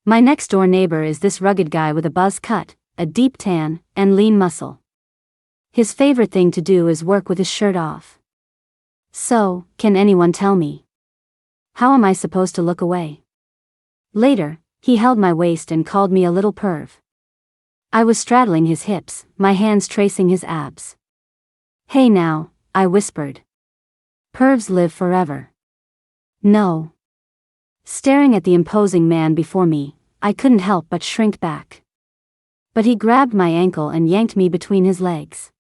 My next-door neighbor is this rugged guy with a buzz cut, a deep tan, and lean muscle. His favorite thing to do is work with his shirt off. So, can anyone tell me? How am I supposed to look away? Later, he held my waist and called me a little perv. I was straddling his hips, my hands tracing his abs. Hey now, I whispered. Pervs live forever. No. Staring at the imposing man before me, I couldn't help but shrink back. But he grabbed my ankle and yanked me between his legs.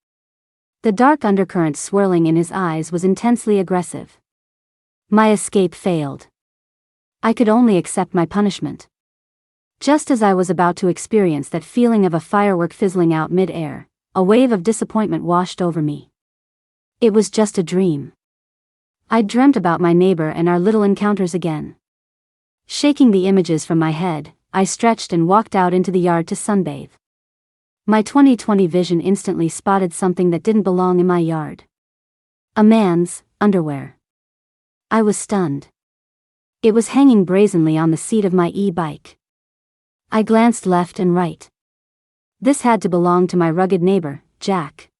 The dark undercurrent swirling in his eyes was intensely aggressive. My escape failed. I could only accept my punishment. Just as I was about to experience that feeling of a firework fizzling out mid-air, a wave of disappointment washed over me. It was just a dream. I'd dreamt about my neighbor and our little encounters again. Shaking the images from my head, I stretched and walked out into the yard to sunbathe. My 20/20 vision instantly spotted something that didn't belong in my yard. A man's underwear. I was stunned. It was hanging brazenly on the seat of my e-bike. I glanced left and right. This had to belong to my rugged neighbor, Jack.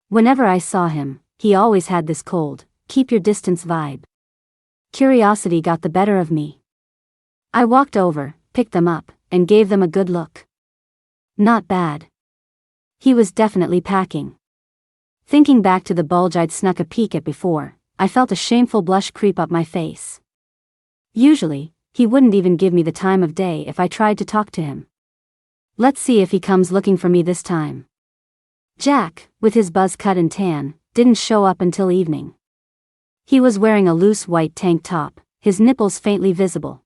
Whenever I saw him, he always had this cold, keep your distance vibe. Curiosity got the better of me. I walked over, picked them up, and gave them a good look. Not bad. He was definitely packing. Thinking back to the bulge I'd snuck a peek at before, I felt a shameful blush creep up my face. Usually, he wouldn't even give me the time of day if I tried to talk to him. Let's see if he comes looking for me this time. Jack, with his buzz cut and tan, didn't show up until evening. He was wearing a loose white tank top, his nipples faintly visible.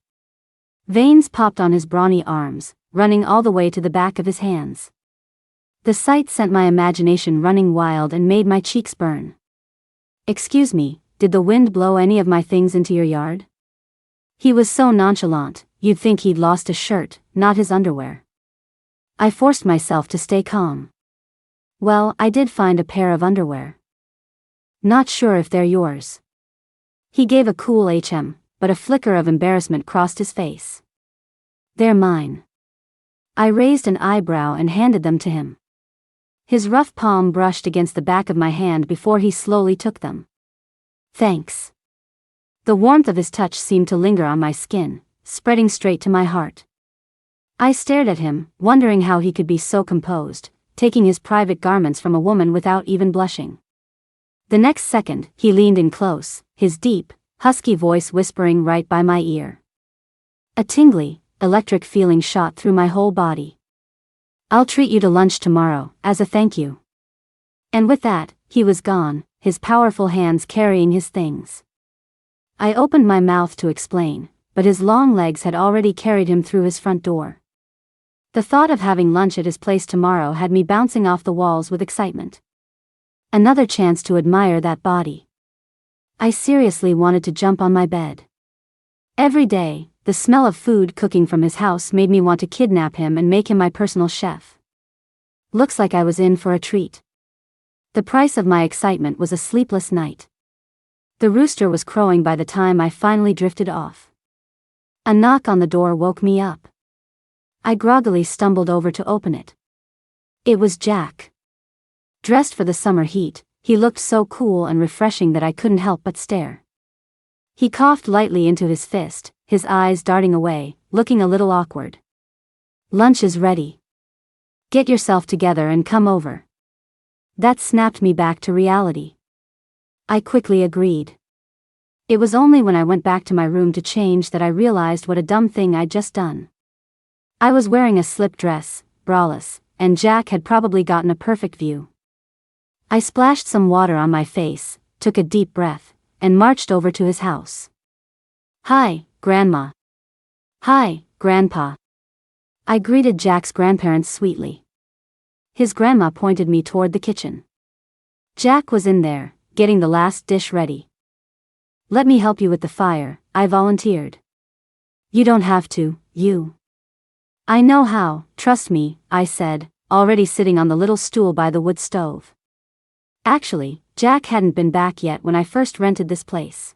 Veins popped on his brawny arms, running all the way to the back of his hands. The sight sent my imagination running wild and made my cheeks burn. Excuse me, did the wind blow any of my things into your yard? He was so nonchalant, you'd think he'd lost a shirt, not his underwear. I forced myself to stay calm. Well, I did find a pair of underwear. Not sure if they're yours. He gave a cool HM, but a flicker of embarrassment crossed his face. They're mine. I raised an eyebrow and handed them to him. His rough palm brushed against the back of my hand before he slowly took them. Thanks. The warmth of his touch seemed to linger on my skin, spreading straight to my heart. I stared at him, wondering how he could be so composed, taking his private garments from a woman without even blushing. The next second, he leaned in close, his deep, husky voice whispering right by my ear. A tingly, electric feeling shot through my whole body. I'll treat you to lunch tomorrow, as a thank you. And with that, he was gone, his powerful hands carrying his things. I opened my mouth to explain, but his long legs had already carried him through his front door. The thought of having lunch at his place tomorrow had me bouncing off the walls with excitement. Another chance to admire that body. I seriously wanted to jump on my bed. Every day, the smell of food cooking from his house made me want to kidnap him and make him my personal chef. Looks like I was in for a treat. The price of my excitement was a sleepless night. The rooster was crowing by the time I finally drifted off. A knock on the door woke me up. I groggily stumbled over to open it. It was Jack. Dressed for the summer heat, he looked so cool and refreshing that I couldn't help but stare. He coughed lightly into his fist, his eyes darting away, looking a little awkward. Lunch is ready. Get yourself together and come over. That snapped me back to reality. I quickly agreed. It was only when I went back to my room to change that I realized what a dumb thing I'd just done. I was wearing a slip dress, braless, and Jack had probably gotten a perfect view. I splashed some water on my face, took a deep breath, and marched over to his house. Hi, Grandma. Hi, Grandpa. I greeted Jack's grandparents sweetly. His grandma pointed me toward the kitchen. Jack was in there, getting the last dish ready. Let me help you with the fire, I volunteered. You don't have to, you. I know how, trust me, I said, already sitting on the little stool by the wood stove. Actually, Jack hadn't been back yet when I first rented this place.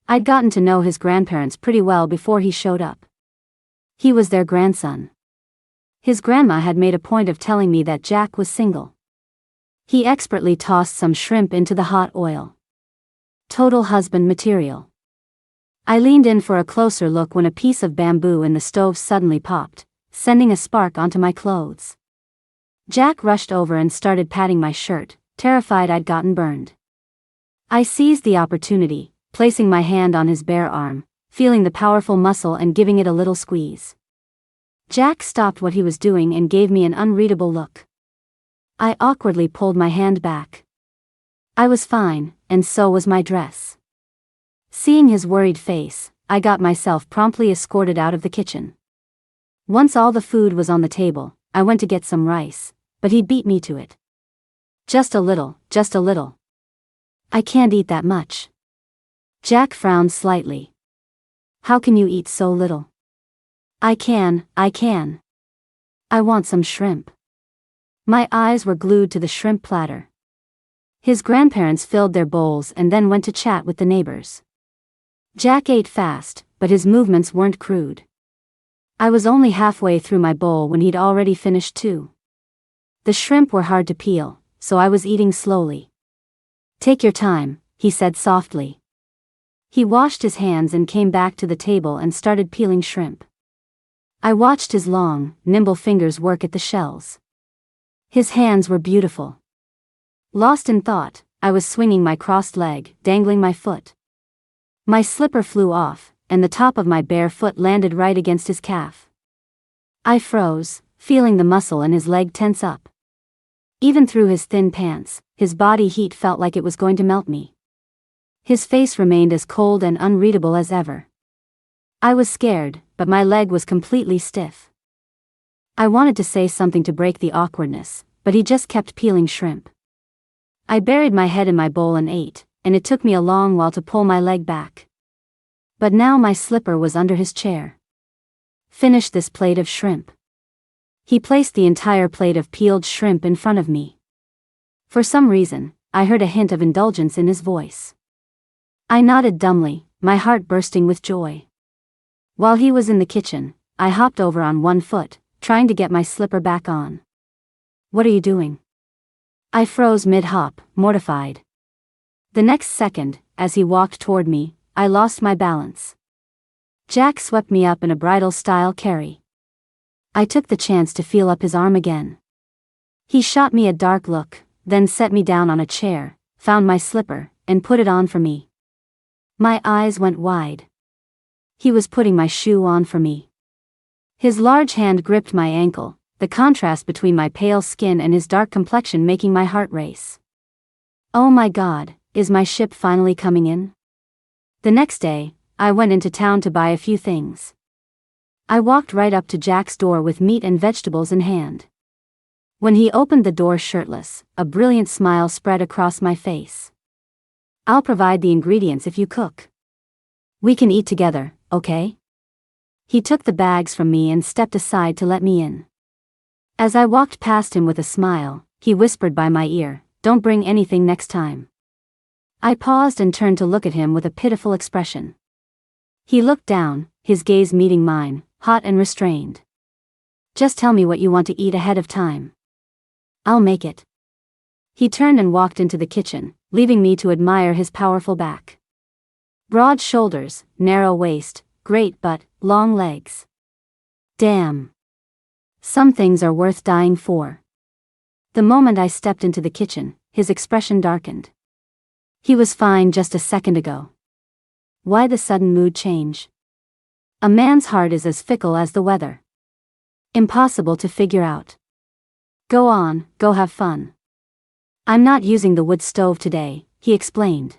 I'd gotten to know his grandparents pretty well before he showed up. He was their grandson. His grandma had made a point of telling me that Jack was single. He expertly tossed some shrimp into the hot oil. Total husband material. I leaned in for a closer look when a piece of bamboo in the stove suddenly popped, sending a spark onto my clothes. Jack rushed over and started patting my shirt, terrified I'd gotten burned. I seized the opportunity, placing my hand on his bare arm, feeling the powerful muscle and giving it a little squeeze. Jack stopped what he was doing and gave me an unreadable look. I awkwardly pulled my hand back. I was fine, and so was my dress. Seeing his worried face, I got myself promptly escorted out of the kitchen. Once all the food was on the table, I went to get some rice, but he beat me to it. Just a little, just a little. I can't eat that much. Jack frowned slightly. How can you eat so little? I can. I want some shrimp. My eyes were glued to the shrimp platter. His grandparents filled their bowls and then went to chat with the neighbors. Jack ate fast, but his movements weren't crude. I was only halfway through my bowl when he'd already finished too. The shrimp were hard to peel, so I was eating slowly. Take your time, he said softly. He washed his hands and came back to the table and started peeling shrimp. I watched his long, nimble fingers work at the shells. His hands were beautiful. Lost in thought, I was swinging my crossed leg, dangling my foot. My slipper flew off, and the top of my bare foot landed right against his calf. I froze, feeling the muscle in his leg tense up. Even through his thin pants, his body heat felt like it was going to melt me. His face remained as cold and unreadable as ever. I was scared, but my leg was completely stiff. I wanted to say something to break the awkwardness, but he just kept peeling shrimp. I buried my head in my bowl and ate, and it took me a long while to pull my leg back. But now my slipper was under his chair. Finish this plate of shrimp. He placed the entire plate of peeled shrimp in front of me. For some reason, I heard a hint of indulgence in his voice. I nodded dumbly, my heart bursting with joy. While he was in the kitchen, I hopped over on one foot, trying to get my slipper back on. What are you doing? I froze mid-hop, mortified. The next second, as he walked toward me, I lost my balance. Jack swept me up in a bridal-style carry. I took the chance to feel up his arm again. He shot me a dark look, then set me down on a chair, found my slipper, and put it on for me. My eyes went wide. He was putting my shoe on for me. His large hand gripped my ankle, the contrast between my pale skin and his dark complexion making my heart race. Oh my God, is my ship finally coming in? The next day, I went into town to buy a few things. I walked right up to Jack's door with meat and vegetables in hand. When he opened the door shirtless, a brilliant smile spread across my face. I'll provide the ingredients if you cook. We can eat together, okay? He took the bags from me and stepped aside to let me in. As I walked past him with a smile, he whispered by my ear, "Don't bring anything next time." I paused and turned to look at him with a pitiful expression. He looked down, his gaze meeting mine, hot and restrained. "Just tell me what you want to eat ahead of time. I'll make it." He turned and walked into the kitchen, leaving me to admire his powerful back. Broad shoulders, narrow waist, great butt, long legs. Damn. Some things are worth dying for. The moment I stepped into the kitchen, his expression darkened. He was fine just a second ago. Why the sudden mood change? A man's heart is as fickle as the weather. Impossible to figure out. Go on, go have fun. I'm not using the wood stove today, he explained.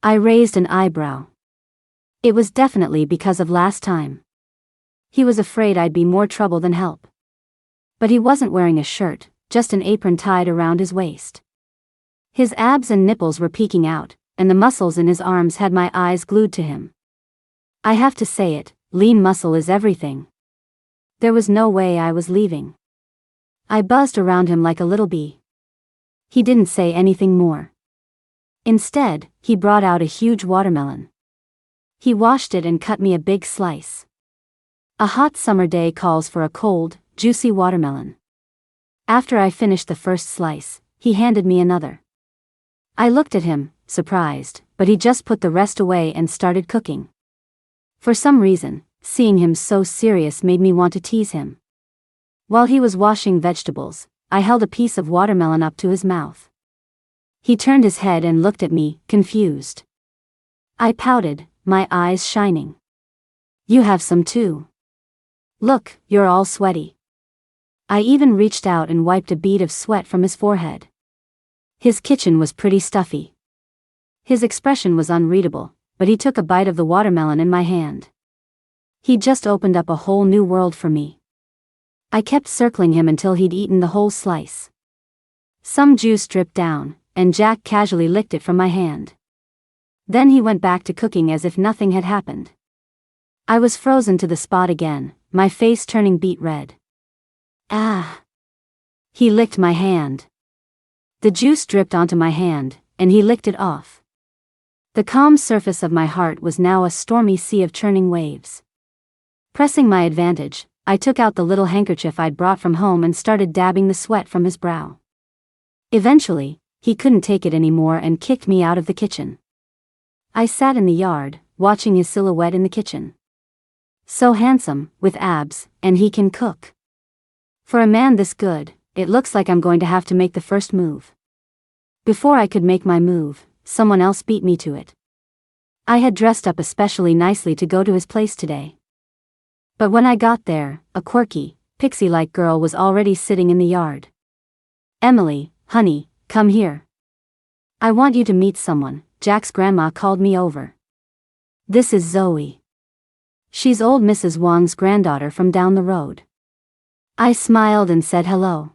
I raised an eyebrow. It was definitely because of last time. He was afraid I'd be more trouble than help. But he wasn't wearing a shirt, just an apron tied around his waist. His abs and nipples were peeking out, and the muscles in his arms had my eyes glued to him. I have to say it, lean muscle is everything. There was no way I was leaving. I buzzed around him like a little bee. He didn't say anything more. Instead, he brought out a huge watermelon. He washed it and cut me a big slice. A hot summer day calls for a cold, juicy watermelon. After I finished the first slice, he handed me another. I looked at him, surprised, but he just put the rest away and started cooking. For some reason, seeing him so serious made me want to tease him. While he was washing vegetables, I held a piece of watermelon up to his mouth. He turned his head and looked at me, confused. I pouted, my eyes shining. You have some too. Look, you're all sweaty. I even reached out and wiped a bead of sweat from his forehead. His kitchen was pretty stuffy. His expression was unreadable, but he took a bite of the watermelon in my hand. He just opened up a whole new world for me. I kept circling him until he'd eaten the whole slice. Some juice dripped down, and Jack casually licked it from my hand. Then he went back to cooking as if nothing had happened. I was frozen to the spot again, my face turning beet red. Ah! He licked my hand. The juice dripped onto my hand, and he licked it off. The calm surface of my heart was now a stormy sea of churning waves. Pressing my advantage, I took out the little handkerchief I'd brought from home and started dabbing the sweat from his brow. Eventually, he couldn't take it anymore and kicked me out of the kitchen. I sat in the yard, watching his silhouette in the kitchen. So handsome, with abs, and he can cook. For a man this good, it looks like I'm going to have to make the first move. Before I could make my move, someone else beat me to it. I had dressed up especially nicely to go to his place today. But when I got there, a quirky, pixie-like girl was already sitting in the yard. Emily, honey, come here. I want you to meet someone. Jack's grandma called me over. This is Zoe. She's old Mrs. Wang's granddaughter from down the road. I smiled and said hello.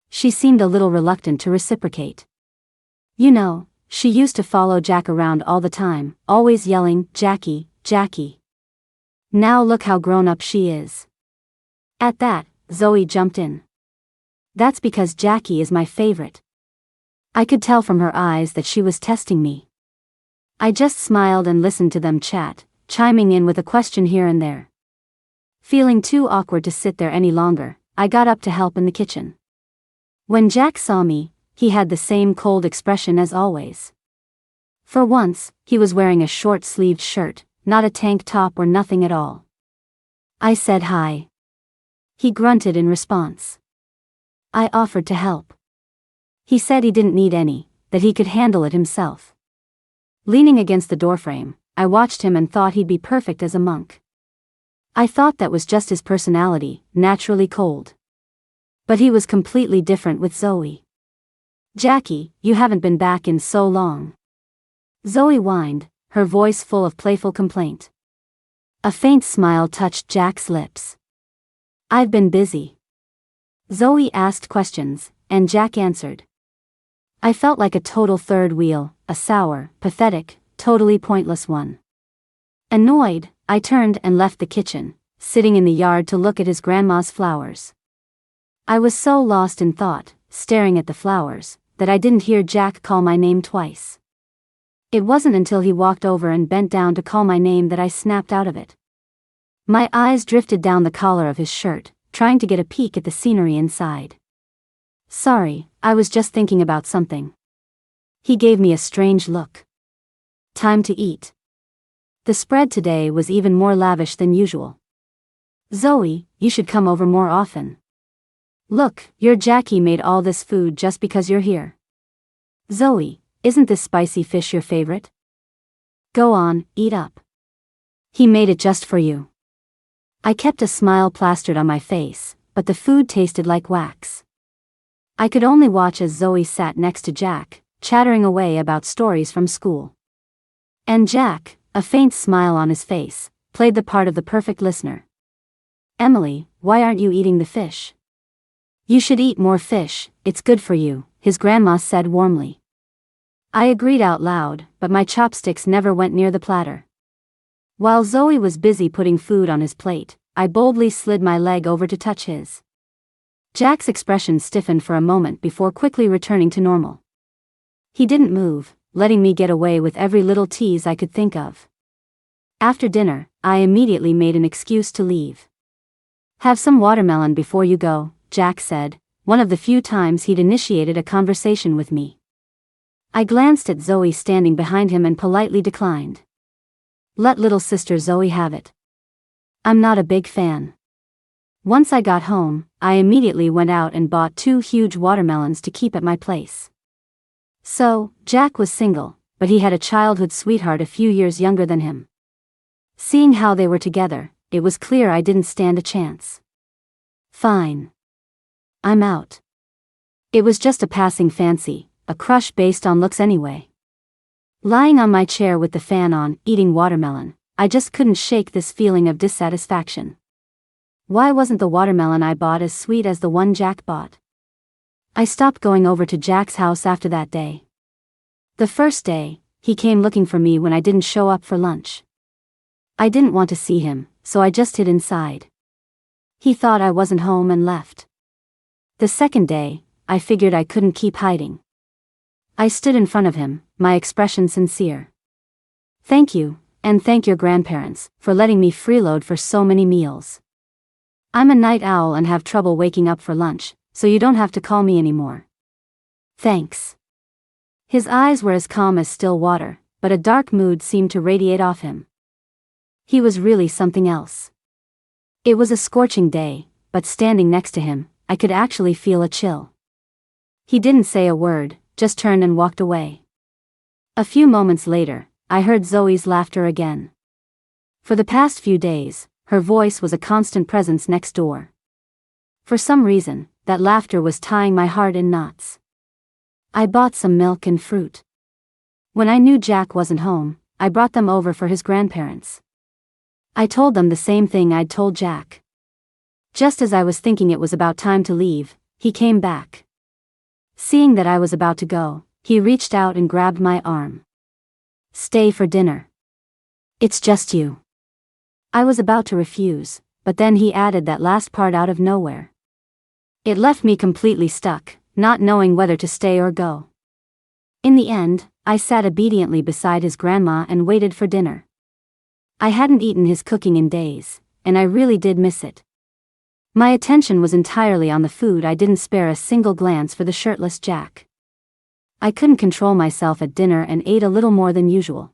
She seemed a little reluctant to reciprocate. You know, she used to follow Jack around all the time, always yelling, "Jackie, Jackie." Now look how grown up she is. At that, Zoe jumped in. That's because Jackie is my favorite. I could tell from her eyes that she was testing me. I just smiled and listened to them chat, chiming in with a question here and there. Feeling too awkward to sit there any longer, I got up to help in the kitchen. When Jack saw me, he had the same cold expression as always. For once, he was wearing a short-sleeved shirt, not a tank top or nothing at all. I said hi. He grunted in response. I offered to help. He said he didn't need any, that he could handle it himself. Leaning against the doorframe, I watched him and thought he'd be perfect as a monk. I thought that was just his personality, naturally cold. But he was completely different with Zoe. Jackie, you haven't been back in so long. Zoe whined, her voice full of playful complaint. A faint smile touched Jack's lips. I've been busy. Zoe asked questions, and Jack answered. I felt like a total third wheel, a sour, pathetic, totally pointless one. Annoyed, I turned and left the kitchen, sitting in the yard to look at his grandma's flowers. I was so lost in thought, staring at the flowers, that I didn't hear Jack call my name twice. It wasn't until he walked over and bent down to call my name that I snapped out of it. My eyes drifted down the collar of his shirt, trying to get a peek at the scenery inside. Sorry, I was just thinking about something. He gave me a strange look. Time to eat. The spread today was even more lavish than usual. Zoe, you should come over more often. Look, your Jackie made all this food just because you're here. Zoe, isn't this spicy fish your favorite? Go on, eat up. He made it just for you. I kept a smile plastered on my face, but the food tasted like wax. I could only watch as Zoe sat next to Jack, chattering away about stories from school. And Jack, a faint smile on his face, played the part of the perfect listener. Emily, why aren't you eating the fish? You should eat more fish, it's good for you, his grandma said warmly. I agreed out loud, but my chopsticks never went near the platter. While Zoe was busy putting food on his plate, I boldly slid my leg over to touch his. Jack's expression stiffened for a moment before quickly returning to normal. He didn't move, letting me get away with every little tease I could think of. After dinner, I immediately made an excuse to leave. "Have some watermelon before you go," Jack said, one of the few times he'd initiated a conversation with me. I glanced at Zoe standing behind him and politely declined. "Let little sister Zoe have it. I'm not a big fan." Once I got home, I immediately went out and bought 2 huge watermelons to keep at my place. So, Jack was single, but he had a childhood sweetheart a few years younger than him. Seeing how they were together, it was clear I didn't stand a chance. "Fine. I'm out." It was just a passing fancy, a crush based on looks anyway. Lying on my chair with the fan on, eating watermelon, I just couldn't shake this feeling of dissatisfaction. Why wasn't the watermelon I bought as sweet as the one Jack bought? I stopped going over to Jack's house after that day. The first day, he came looking for me when I didn't show up for lunch. I didn't want to see him, so I just hid inside. He thought I wasn't home and left. The second day, I figured I couldn't keep hiding. I stood in front of him, my expression sincere. "Thank you, and thank your grandparents, for letting me freeload for so many meals. I'm a night owl and have trouble waking up for lunch, so you don't have to call me anymore. Thanks." His eyes were as calm as still water, but a dark mood seemed to radiate off him. He was really something else. It was a scorching day, but standing next to him, I could actually feel a chill. He didn't say a word, just turned and walked away. A few moments later, I heard Zoe's laughter again. For the past few days, her voice was a constant presence next door. For some reason, that laughter was tying my heart in knots. I bought some milk and fruit. When I knew Jack wasn't home, I brought them over for his grandparents. I told them the same thing I'd told Jack. Just as I was thinking it was about time to leave, he came back. Seeing that I was about to go, he reached out and grabbed my arm. "Stay for dinner. It's just you." I was about to refuse, but then he added that last part out of nowhere. It left me completely stuck, not knowing whether to stay or go. In the end, I sat obediently beside his grandma and waited for dinner. I hadn't eaten his cooking in days, and I really did miss it. My attention was entirely on the food. I didn't spare a single glance for the shirtless Jack. I couldn't control myself at dinner and ate a little more than usual.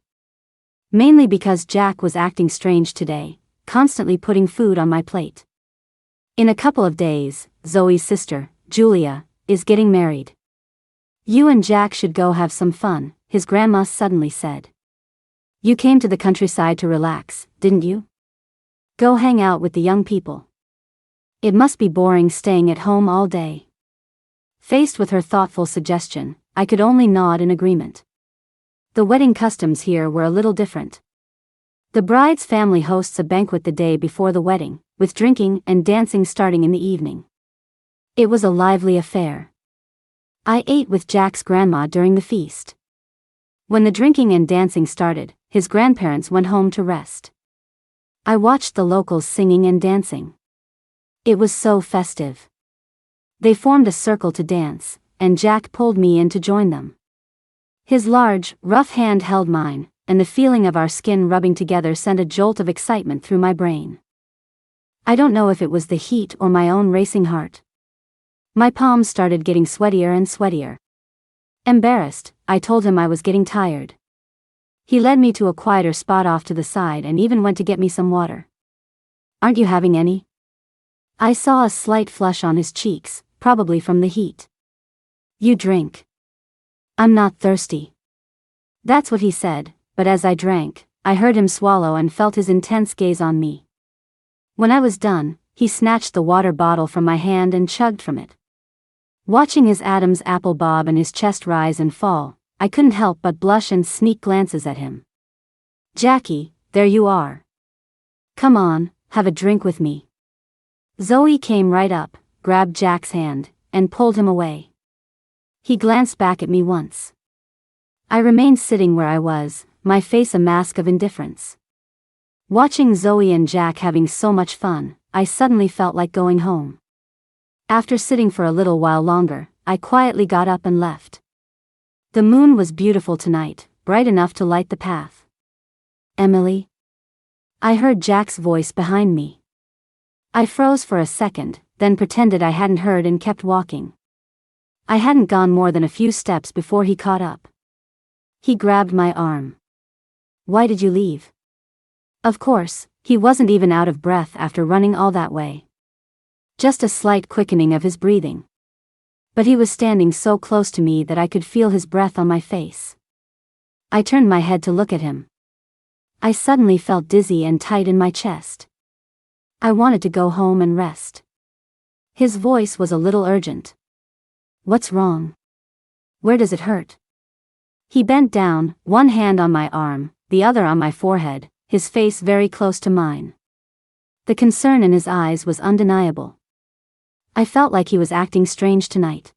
Mainly because Jack was acting strange today, constantly putting food on my plate. In a couple of days, Zoe's sister, Julia, is getting married. "You and Jack should go have some fun," his grandma suddenly said. "You came to the countryside to relax, didn't you? Go hang out with the young people. It must be boring staying at home all day." Faced with her thoughtful suggestion, I could only nod in agreement. The wedding customs here were a little different. The bride's family hosts a banquet the day before the wedding, with drinking and dancing starting in the evening. It was a lively affair. I ate with Jack's grandma during the feast. When the drinking and dancing started, his grandparents went home to rest. I watched the locals singing and dancing. It was so festive. They formed a circle to dance, and Jack pulled me in to join them. His large, rough hand held mine, and the feeling of our skin rubbing together sent a jolt of excitement through my brain. I don't know if it was the heat or my own racing heart. My palms started getting sweatier and sweatier. Embarrassed, I told him I was getting tired. He led me to a quieter spot off to the side and even went to get me some water. "Aren't you having any?" I saw a slight flush on his cheeks, probably from the heat. "You drink." "I'm not thirsty." That's what he said, but as I drank, I heard him swallow and felt his intense gaze on me. When I was done, he snatched the water bottle from my hand and chugged from it. Watching his Adam's apple bob and his chest rise and fall, I couldn't help but blush and sneak glances at him. "Jackie, there you are. Come on, have a drink with me." Zoe came right up, grabbed Jack's hand, and pulled him away. He glanced back at me once. I remained sitting where I was, my face a mask of indifference. Watching Zoe and Jack having so much fun, I suddenly felt like going home. After sitting for a little while longer, I quietly got up and left. The moon was beautiful tonight, bright enough to light the path. "Emily?" I heard Jack's voice behind me. I froze for a second, then pretended I hadn't heard and kept walking. I hadn't gone more than a few steps before he caught up. He grabbed my arm. "Why did you leave?" Of course, he wasn't even out of breath after running all that way. Just a slight quickening of his breathing. But he was standing so close to me that I could feel his breath on my face. I turned my head to look at him. I suddenly felt dizzy and tight in my chest. I wanted to go home and rest. His voice was a little urgent. "What's wrong? Where does it hurt?" He bent down, one hand on my arm, the other on my forehead, his face very close to mine. The concern in his eyes was undeniable. I felt like he was acting strange tonight.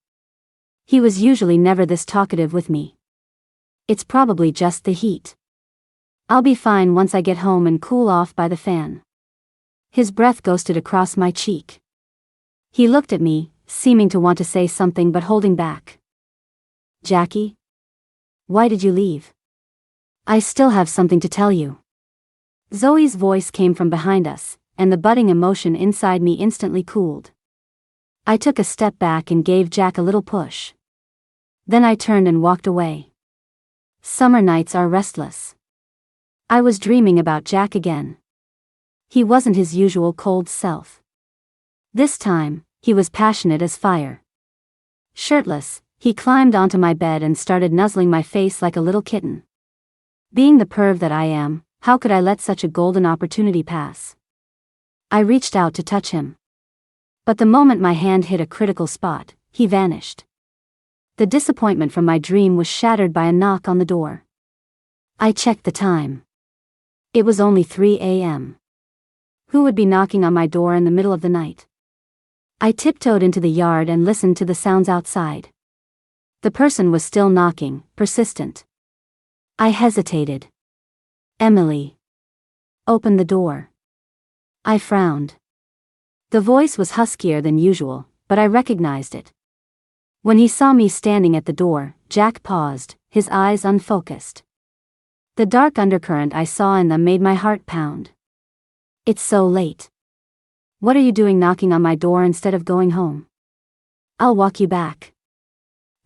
He was usually never this talkative with me. "It's probably just the heat. I'll be fine once I get home and cool off by the fan." His breath ghosted across my cheek. He looked at me, seeming to want to say something but holding back. "Jackie? Why did you leave?" "I still have something to tell you." Zoe's voice came from behind us, and the budding emotion inside me instantly cooled. I took a step back and gave Jack a little push. Then I turned and walked away. Summer nights are restless. I was dreaming about Jack again. He wasn't his usual cold self. This time, he was passionate as fire. Shirtless, he climbed onto my bed and started nuzzling my face like a little kitten. Being the perv that I am, how could I let such a golden opportunity pass? I reached out to touch him. But the moment my hand hit a critical spot, he vanished. The disappointment from my dream was shattered by a knock on the door. I checked the time. It was only 3 a.m. Who would be knocking on my door in the middle of the night? I tiptoed into the yard and listened to the sounds outside. The person was still knocking, persistent. I hesitated. "Emily. Open the door." I frowned. The voice was huskier than usual, but I recognized it. When he saw me standing at the door, Jack paused, his eyes unfocused. The dark undercurrent I saw in them made my heart pound. "It's so late. What are you doing knocking on my door instead of going home?" "I'll walk you back."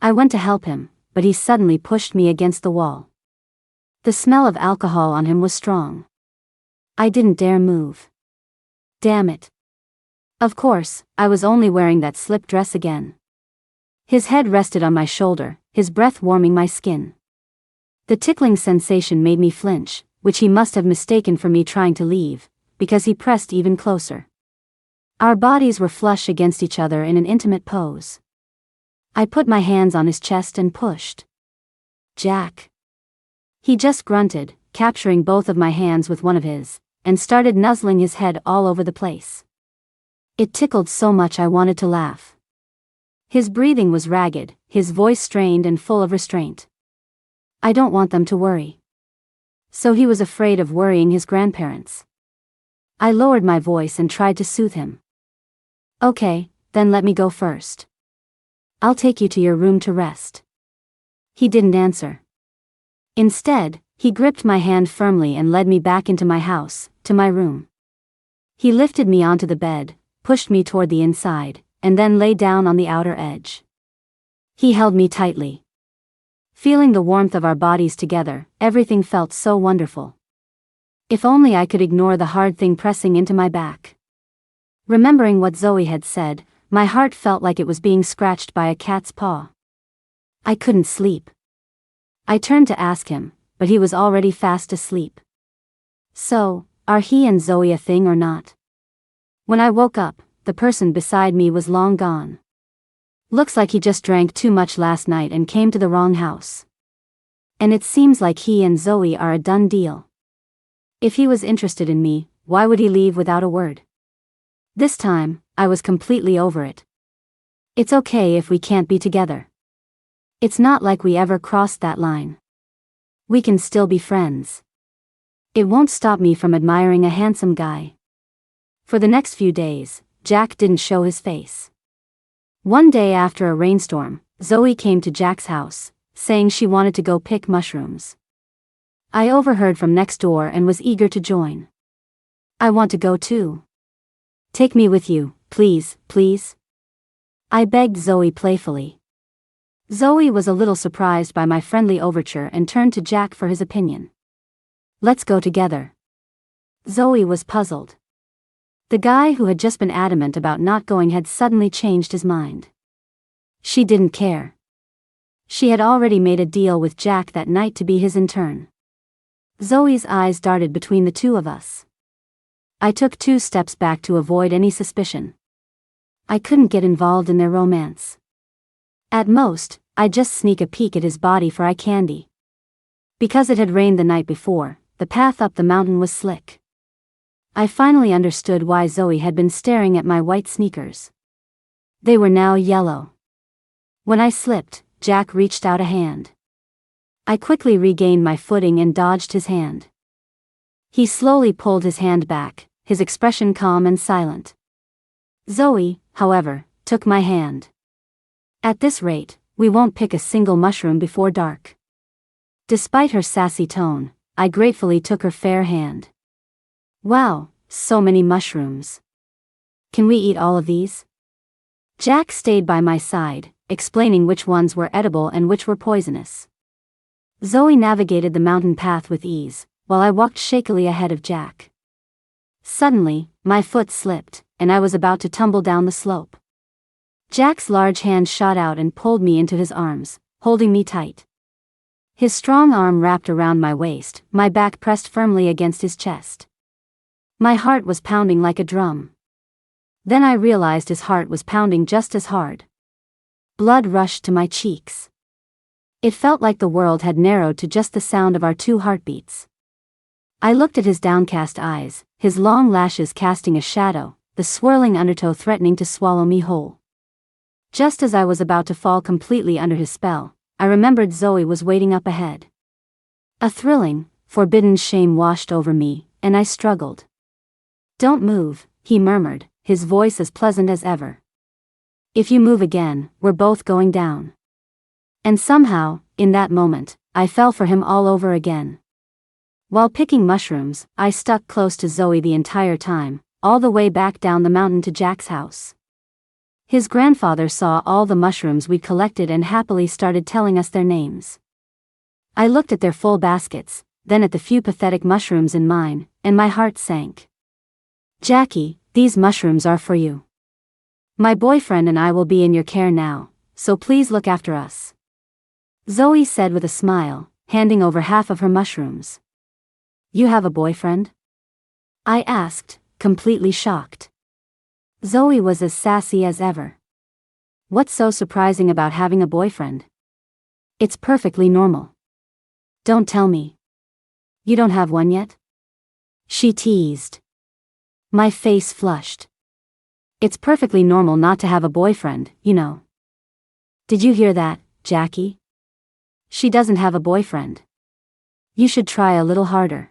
I went to help him, but he suddenly pushed me against the wall. The smell of alcohol on him was strong. I didn't dare move. Damn it. Of course, I was only wearing that slip dress again. His head rested on my shoulder, his breath warming my skin. The tickling sensation made me flinch, which he must have mistaken for me trying to leave, because he pressed even closer. Our bodies were flush against each other in an intimate pose. I put my hands on his chest and pushed. "Jack." He just grunted, capturing both of my hands with one of his, and started nuzzling his head all over the place. It tickled so much I wanted to laugh. His breathing was ragged, his voice strained and full of restraint. I don't want them to worry. So he was afraid of worrying his grandparents. I lowered my voice and tried to soothe him. "Okay, then let me go first. I'll take you to your room to rest." He didn't answer. Instead, he gripped my hand firmly and led me back into my house, to my room. He lifted me onto the bed, pushed me toward the inside, and then lay down on the outer edge. He held me tightly. Feeling the warmth of our bodies together, everything felt so wonderful. If only I could ignore the hard thing pressing into my back. Remembering what Zoe had said, my heart felt like it was being scratched by a cat's paw. I couldn't sleep. I turned to ask him, but he was already fast asleep. So, are he and Zoe a thing or not? When I woke up, the person beside me was long gone. Looks like he just drank too much last night and came to the wrong house. And it seems like he and Zoe are a done deal. If he was interested in me, why would he leave without a word? This time, I was completely over it. It's okay if we can't be together. It's not like we ever crossed that line. We can still be friends. It won't stop me from admiring a handsome guy. For the next few days, Jack didn't show his face. One day after a rainstorm, Zoe came to Jack's house, saying she wanted to go pick mushrooms. I overheard from next door and was eager to join. I want to go too. Take me with you, please, please. I begged Zoe playfully. Zoe was a little surprised by my friendly overture and turned to Jack for his opinion. Let's go together. Zoe was puzzled. The guy who had just been adamant about not going had suddenly changed his mind. She didn't care. She had already made a deal with Jack that night to be his intern. Zoe's eyes darted between the two of us. I took 2 steps back to avoid any suspicion. I couldn't get involved in their romance. At most, I'd just sneak a peek at his body for eye candy. Because it had rained the night before, the path up the mountain was slick. I finally understood why Zoe had been staring at my white sneakers. They were now yellow. When I slipped, Jack reached out a hand. I quickly regained my footing and dodged his hand. He slowly pulled his hand back, his expression calm and silent. Zoe, however, took my hand. At this rate, we won't pick a single mushroom before dark. Despite her sassy tone, I gratefully took her fair hand. Wow, so many mushrooms. Can we eat all of these? Jack stayed by my side, explaining which ones were edible and which were poisonous. Zoe navigated the mountain path with ease, while I walked shakily ahead of Jack. Suddenly, my foot slipped, and I was about to tumble down the slope. Jack's large hand shot out and pulled me into his arms, holding me tight. His strong arm wrapped around my waist, my back pressed firmly against his chest. My heart was pounding like a drum. Then I realized his heart was pounding just as hard. Blood rushed to my cheeks. It felt like the world had narrowed to just the sound of our 2 heartbeats. I looked at his downcast eyes, his long lashes casting a shadow, the swirling undertow threatening to swallow me whole. Just as I was about to fall completely under his spell, I remembered Zoe was waiting up ahead. A thrilling, forbidden shame washed over me, and I struggled. Don't move, he murmured, his voice as pleasant as ever. If you move again, we're both going down. And somehow, in that moment, I fell for him all over again. While picking mushrooms, I stuck close to Zoe the entire time, all the way back down the mountain to Jack's house. His grandfather saw all the mushrooms we'd collected and happily started telling us their names. I looked at their full baskets, then at the few pathetic mushrooms in mine, and my heart sank. Jackie, these mushrooms are for you. My boyfriend and I will be in your care now, so please look after us. Zoe said with a smile, handing over half of her mushrooms. You have a boyfriend? I asked, completely shocked. Zoe was as sassy as ever. What's so surprising about having a boyfriend? It's perfectly normal. Don't tell me. You don't have one yet? She teased. My face flushed. It's perfectly normal not to have a boyfriend, you know. Did you hear that, Jackie? She doesn't have a boyfriend. You should try a little harder.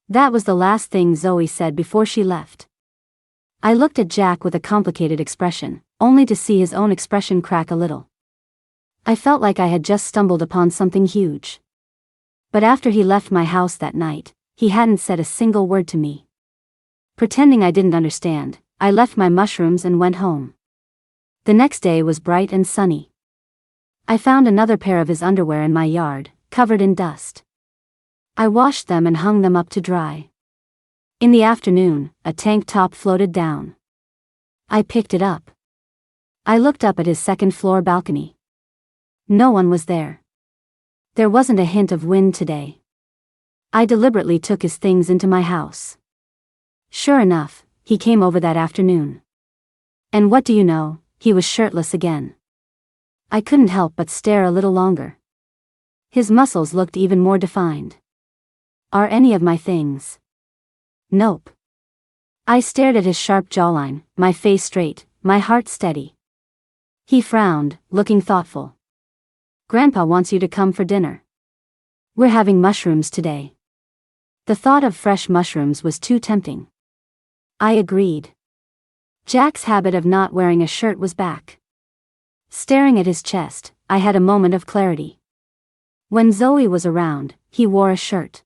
That was the last thing Zoe said before she left. I looked at Jack with a complicated expression, only to see his own expression crack a little. I felt like I had just stumbled upon something huge. But after he left my house that night, he hadn't said a single word to me. Pretending I didn't understand, I left my mushrooms and went home. The next day was bright and sunny. I found another pair of his underwear in my yard, covered in dust. I washed them and hung them up to dry. In the afternoon, a tank top floated down. I picked it up. I looked up at his second-floor balcony. No one was there. There wasn't a hint of wind today. I deliberately took his things into my house. Sure enough, he came over that afternoon. And what do you know, he was shirtless again. I couldn't help but stare a little longer. His muscles looked even more defined. Are any of my things? Nope. I stared at his sharp jawline, my face straight, my heart steady. He frowned, looking thoughtful. Grandpa wants you to come for dinner. We're having mushrooms today. The thought of fresh mushrooms was too tempting. I agreed. Jack's habit of not wearing a shirt was back. Staring at his chest, I had a moment of clarity. When Zoe was around, he wore a shirt.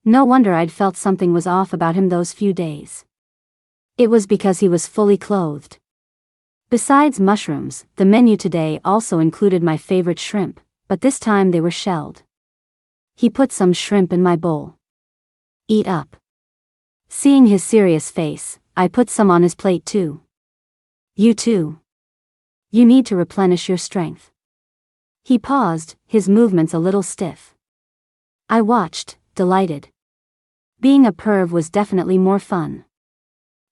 No wonder I'd felt something was off about him those few days. It was because he was fully clothed. Besides mushrooms, the menu today also included my favorite shrimp, but this time they were shelled. He put some shrimp in my bowl. Eat up. Seeing his serious face, I put some on his plate too. You too. You need to replenish your strength. He paused, his movements a little stiff. I watched, delighted. Being a perv was definitely more fun.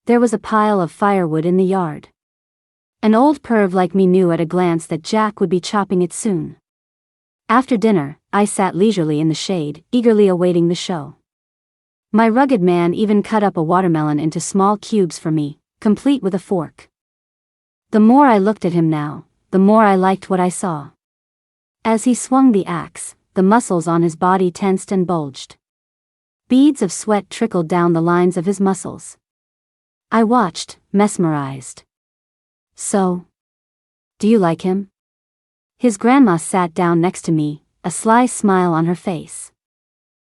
There was a pile of firewood in the yard. An old perv like me knew at a glance that Jack would be chopping it soon. After dinner, I sat leisurely in the shade, eagerly awaiting the show. My rugged man even cut up a watermelon into small cubes for me, complete with a fork. The more I looked at him now, the more I liked what I saw. As he swung the axe, the muscles on his body tensed and bulged. Beads of sweat trickled down the lines of his muscles. I watched, mesmerized. So, do you like him? His grandma sat down next to me, a sly smile on her face.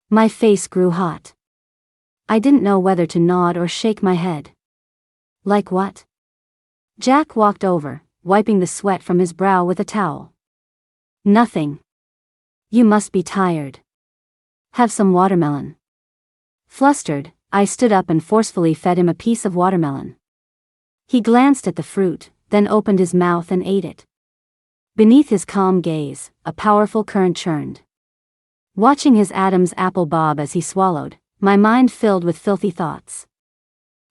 My face grew hot. I didn't know whether to nod or shake my head. Like what? Jack walked over, wiping the sweat from his brow with a towel. Nothing. You must be tired. Have some watermelon. Flustered, I stood up and forcefully fed him a piece of watermelon. He glanced at the fruit, then opened his mouth and ate it. Beneath his calm gaze, a powerful current churned. Watching his Adam's apple bob as he swallowed, my mind filled with filthy thoughts.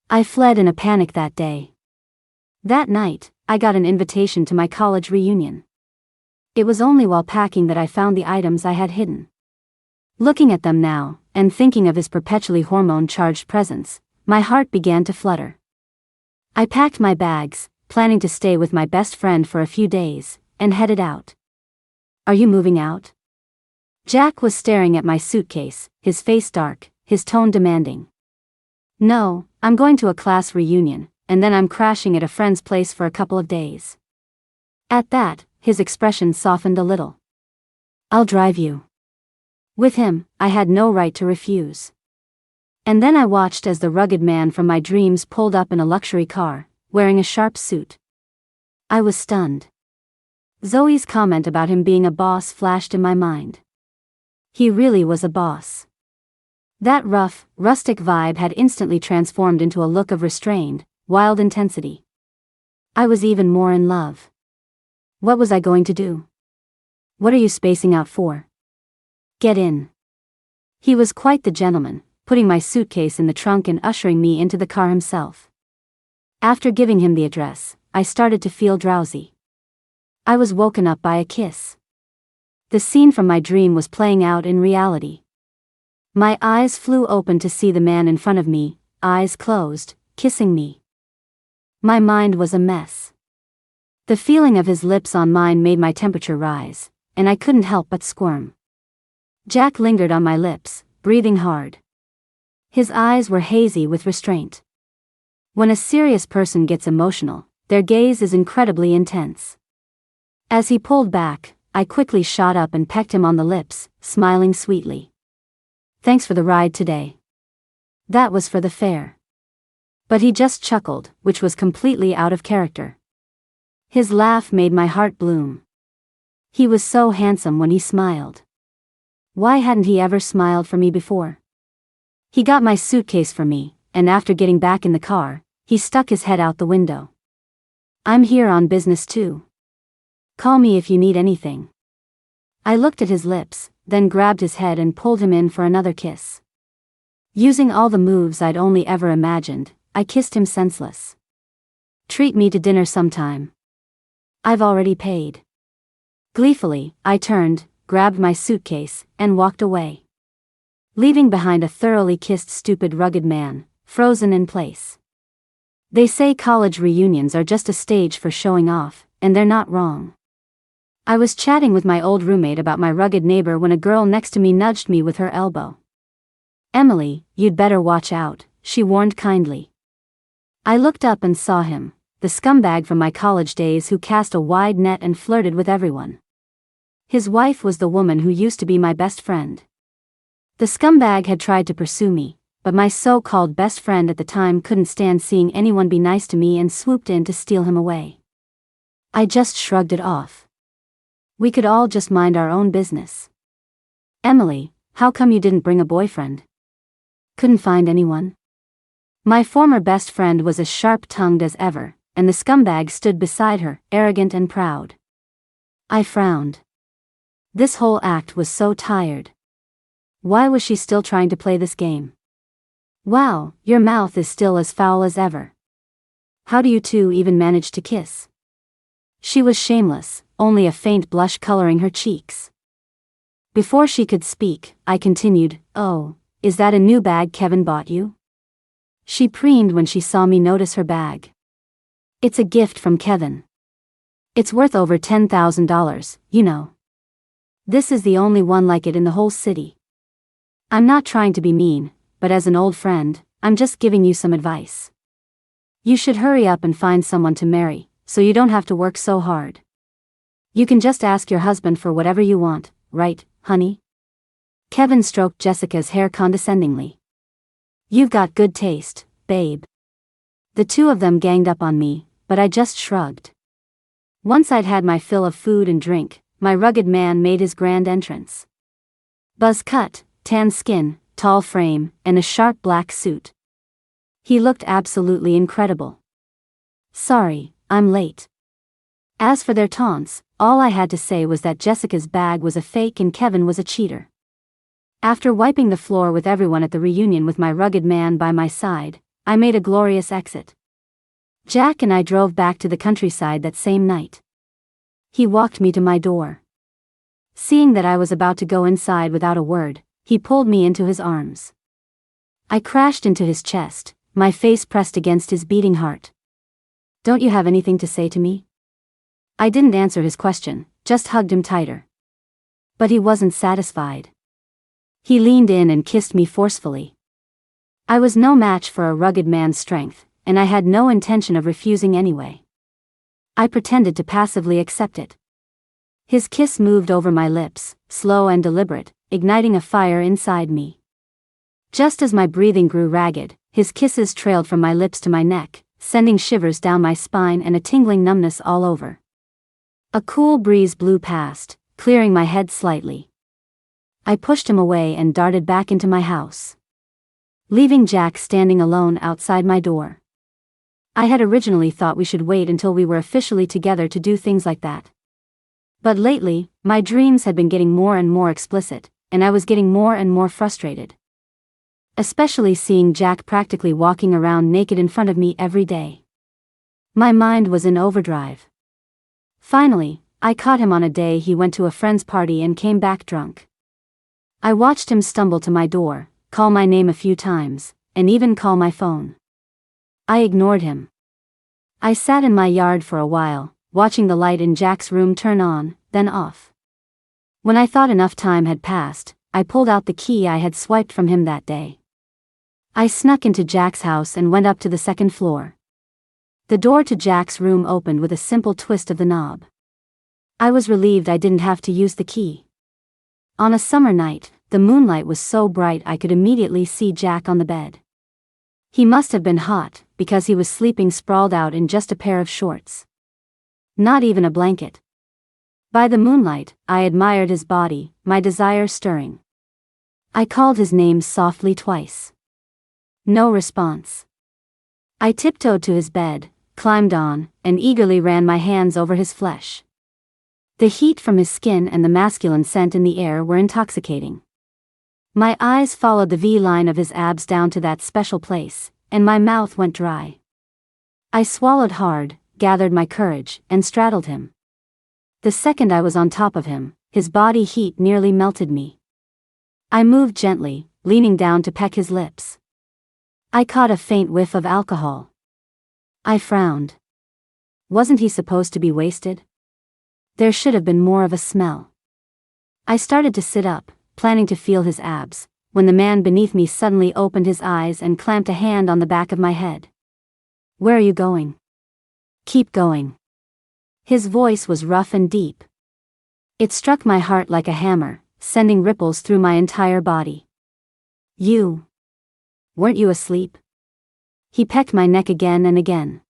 I fled in a panic that day. That night, I got an invitation to my college reunion. It was only while packing that I found the items I had hidden. Looking at them now, and thinking of his perpetually hormone-charged presence, my heart began to flutter. I packed my bags, planning to stay with my best friend for a few days, and headed out. Are you moving out? Jack was staring at my suitcase, his face dark, his tone demanding. No, I'm going to a class reunion, and then I'm crashing at a friend's place for a couple of days. At that, his expression softened a little. I'll drive you. With him, I had no right to refuse. And then I watched as the rugged man from my dreams pulled up in a luxury car, wearing a sharp suit. I was stunned. Zoe's comment about him being a boss flashed in my mind. He really was a boss. That rough, rustic vibe had instantly transformed into a look of restrained, wild intensity. I was even more in love. What was I going to do? What are you spacing out for? Get in. He was quite the gentleman, putting my suitcase in the trunk and ushering me into the car himself. After giving him the address, I started to feel drowsy. I was woken up by a kiss. The scene from my dream was playing out in reality. My eyes flew open to see the man in front of me, eyes closed, kissing me. My mind was a mess. The feeling of his lips on mine made my temperature rise, and I couldn't help but squirm. Jack lingered on my lips, breathing hard. His eyes were hazy with restraint. When a serious person gets emotional, their gaze is incredibly intense. As he pulled back, I quickly shot up and pecked him on the lips, smiling sweetly. Thanks for the ride today. That was for the fare. But he just chuckled, which was completely out of character. His laugh made my heart bloom. He was so handsome when he smiled. Why hadn't he ever smiled for me before? He got my suitcase for me, and after getting back in the car, he stuck his head out the window. I'm here on business too. Call me if you need anything. I looked at his lips, then grabbed his head and pulled him in for another kiss. Using all the moves I'd only ever imagined, I kissed him senseless. Treat me to dinner sometime. I've already paid. Gleefully, I turned, grabbed my suitcase, and walked away. Leaving behind a thoroughly kissed stupid rugged man, frozen in place. They say college reunions are just a stage for showing off, and they're not wrong. I was chatting with my old roommate about my rugged neighbor when a girl next to me nudged me with her elbow. Emily, you'd better watch out, she warned kindly. I looked up and saw him, the scumbag from my college days who cast a wide net and flirted with everyone. His wife was the woman who used to be my best friend. The scumbag had tried to pursue me, but my so-called best friend at the time couldn't stand seeing anyone be nice to me and swooped in to steal him away. I just shrugged it off. We could all just mind our own business. Emily, how come you didn't bring a boyfriend? Couldn't find anyone? My former best friend was as sharp-tongued as ever, and the scumbag stood beside her, arrogant and proud. I frowned. This whole act was so tired. Why was she still trying to play this game? Wow, your mouth is still as foul as ever. How do you two even manage to kiss? She was shameless, only a faint blush coloring her cheeks. Before she could speak, I continued, "Oh, is that a new bag Kevin bought you?" She preened when she saw me notice her bag. "It's a gift from Kevin. It's worth over $10,000, you know. This is the only one like it in the whole city. I'm not trying to be mean, but as an old friend, I'm just giving you some advice. You should hurry up and find someone to marry, so you don't have to work so hard. You can just ask your husband for whatever you want, right, honey?" Kevin stroked Jessica's hair condescendingly. "You've got good taste, babe." The two of them ganged up on me, but I just shrugged. Once I'd had my fill of food and drink, my rugged man made his grand entrance. Buzz cut, tan skin, tall frame, and a sharp black suit. He looked absolutely incredible. "Sorry, I'm late." As for their taunts, all I had to say was that Jessica's bag was a fake and Kevin was a cheater. After wiping the floor with everyone at the reunion with my rugged man by my side, I made a glorious exit. Jack and I drove back to the countryside that same night. He walked me to my door. Seeing that I was about to go inside without a word, he pulled me into his arms. I crashed into his chest, my face pressed against his beating heart. "Don't you have anything to say to me?" I didn't answer his question, just hugged him tighter. But he wasn't satisfied. He leaned in and kissed me forcefully. I was no match for a rugged man's strength, and I had no intention of refusing anyway. I pretended to passively accept it. His kiss moved over my lips, slow and deliberate, igniting a fire inside me. Just as my breathing grew ragged, his kisses trailed from my lips to my neck, sending shivers down my spine and a tingling numbness all over. A cool breeze blew past, clearing my head slightly. I pushed him away and darted back into my house, leaving Jack standing alone outside my door. I had originally thought we should wait until we were officially together to do things like that. But lately, my dreams had been getting more and more explicit, and I was getting more and more frustrated. Especially seeing Jack practically walking around naked in front of me every day. My mind was in overdrive. Finally, I caught him on a day he went to a friend's party and came back drunk. I watched him stumble to my door, call my name a few times, and even call my phone. I ignored him. I sat in my yard for a while, watching the light in Jack's room turn on, then off. When I thought enough time had passed, I pulled out the key I had swiped from him that day. I snuck into Jack's house and went up to the second floor. The door to Jack's room opened with a simple twist of the knob. I was relieved I didn't have to use the key. On a summer night, the moonlight was so bright I could immediately see Jack on the bed. He must have been hot, because he was sleeping sprawled out in just a pair of shorts. Not even a blanket. By the moonlight, I admired his body, my desire stirring. I called his name softly twice. No response. I tiptoed to his bed, climbed on, and eagerly ran my hands over his flesh. The heat from his skin and the masculine scent in the air were intoxicating. My eyes followed the V-line of his abs down to that special place, and my mouth went dry. I swallowed hard, gathered my courage, and straddled him. The second I was on top of him, his body heat nearly melted me. I moved gently, leaning down to peck his lips. I caught a faint whiff of alcohol. I frowned. Wasn't he supposed to be wasted? There should have been more of a smell. I started to sit up, planning to feel his abs, when the man beneath me suddenly opened his eyes and clamped a hand on the back of my head. "Where are you going?" "Keep going." His voice was rough and deep. It struck my heart like a hammer, sending ripples through my entire body. You. Weren't you asleep? He pecked my neck again and again.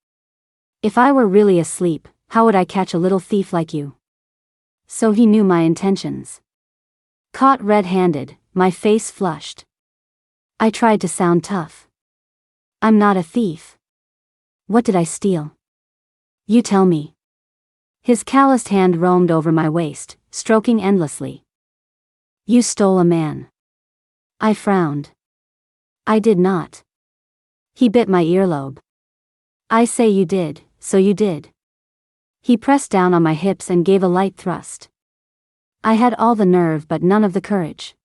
If I were really asleep, how would I catch a little thief like you? So he knew my intentions. Caught red-handed, my face flushed. I tried to sound tough. I'm not a thief. What did I steal? You tell me. His calloused hand roamed over my waist, stroking endlessly. You stole a man. I frowned. I did not. He bit my earlobe. I say you did, so you did. He pressed down on my hips and gave a light thrust. I had all the nerve but none of the courage.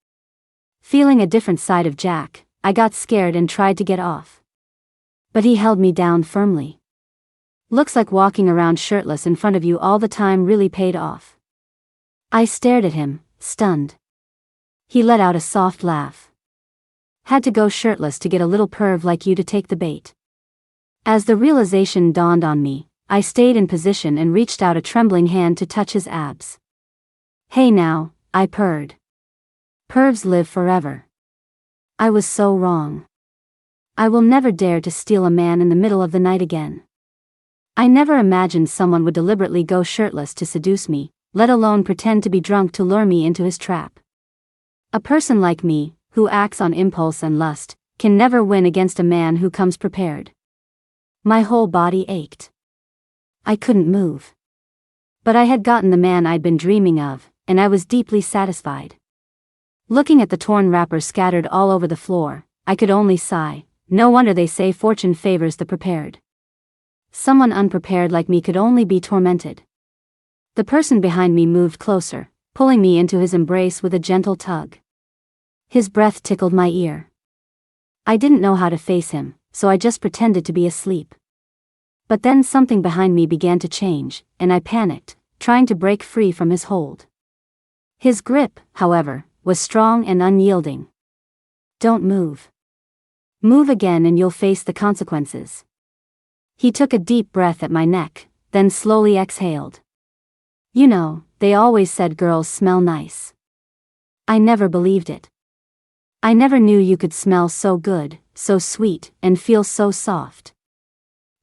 Feeling a different side of Jack, I got scared and tried to get off. But he held me down firmly. Looks like walking around shirtless in front of you all the time really paid off. I stared at him, stunned. He let out a soft laugh. Had to go shirtless to get a little perv like you to take the bait. As the realization dawned on me, I stayed in position and reached out a trembling hand to touch his abs. Hey now, I purred. Pervs live forever. I was so wrong. I will never dare to steal a man in the middle of the night again. I never imagined someone would deliberately go shirtless to seduce me, let alone pretend to be drunk to lure me into his trap. A person like me, who acts on impulse and lust, can never win against a man who comes prepared. My whole body ached. I couldn't move. But I had gotten the man I'd been dreaming of, and I was deeply satisfied. Looking at the torn wrappers scattered all over the floor, I could only sigh. No wonder they say fortune favors the prepared. Someone unprepared like me could only be tormented. The person behind me moved closer, pulling me into his embrace with a gentle tug. His breath tickled my ear. I didn't know how to face him, so I just pretended to be asleep. But then something behind me began to change, and I panicked, trying to break free from his hold. His grip, however, was strong and unyielding. Don't move. Move again and you'll face the consequences. He took a deep breath at my neck, then slowly exhaled. You know, they always said girls smell nice. I never believed it. I never knew you could smell so good, so sweet, and feel so soft.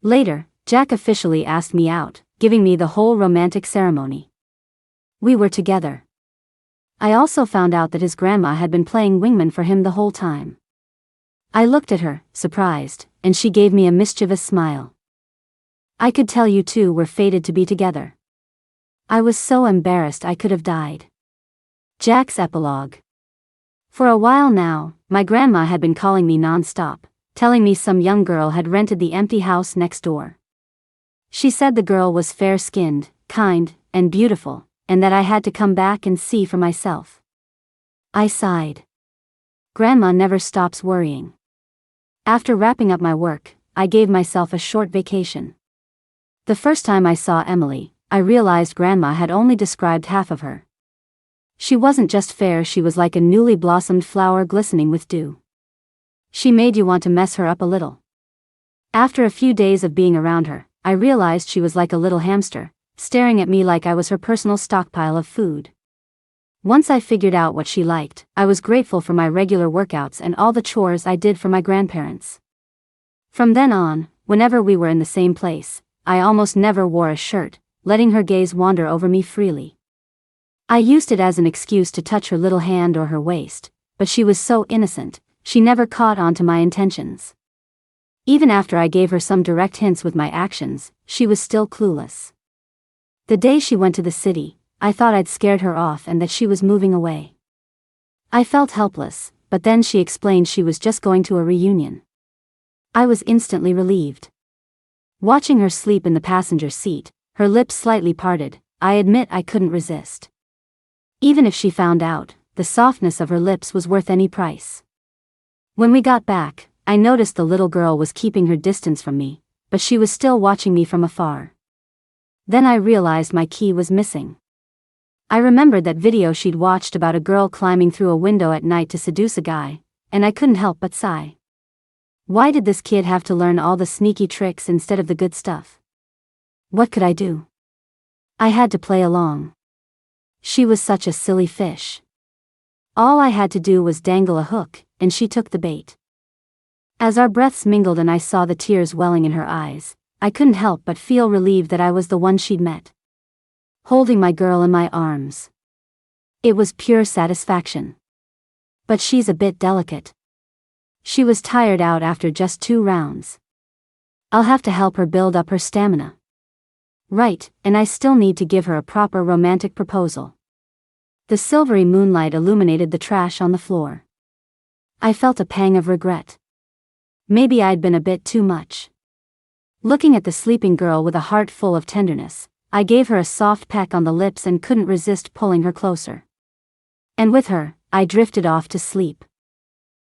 Later, Jack officially asked me out, giving me the whole romantic ceremony. We were together. I also found out that his grandma had been playing wingman for him the whole time. I looked at her, surprised, and she gave me a mischievous smile. I could tell you two were fated to be together. I was so embarrassed I could have died. Jack's epilogue. For a while now, my grandma had been calling me non-stop, telling me some young girl had rented the empty house next door. She said the girl was fair-skinned, kind, and beautiful, and that I had to come back and see for myself. I sighed. Grandma never stops worrying. After wrapping up my work, I gave myself a short vacation. The first time I saw Emily, I realized Grandma had only described half of her. She wasn't just fair, she was like a newly blossomed flower glistening with dew. She made you want to mess her up a little. After a few days of being around her, I realized she was like a little hamster, staring at me like I was her personal stockpile of food. Once I figured out what she liked, I was grateful for my regular workouts and all the chores I did for my grandparents. From then on, whenever we were in the same place, I almost never wore a shirt, letting her gaze wander over me freely. I used it as an excuse to touch her little hand or her waist, but she was so innocent, she never caught on to my intentions. Even after I gave her some direct hints with my actions, she was still clueless. The day she went to the city, I thought I'd scared her off and that she was moving away. I felt helpless, but then she explained she was just going to a reunion. I was instantly relieved. Watching her sleep in the passenger seat, her lips slightly parted, I admit I couldn't resist. Even if she found out, the softness of her lips was worth any price. When we got back, I noticed the little girl was keeping her distance from me, but she was still watching me from afar. Then I realized my key was missing. I remembered that video she'd watched about a girl climbing through a window at night to seduce a guy, and I couldn't help but sigh. Why did this kid have to learn all the sneaky tricks instead of the good stuff? What could I do? I had to play along. She was such a silly fish. All I had to do was dangle a hook, and she took the bait. As our breaths mingled and I saw the tears welling in her eyes, I couldn't help but feel relieved that I was the one she'd met. Holding my girl in my arms. It was pure satisfaction. But she's a bit delicate. She was tired out after just 2 rounds. I'll have to help her build up her stamina. Right, and I still need to give her a proper romantic proposal. The silvery moonlight illuminated the trash on the floor. I felt a pang of regret. Maybe I'd been a bit too much. Looking at the sleeping girl with a heart full of tenderness, I gave her a soft peck on the lips and couldn't resist pulling her closer. And with her, I drifted off to sleep.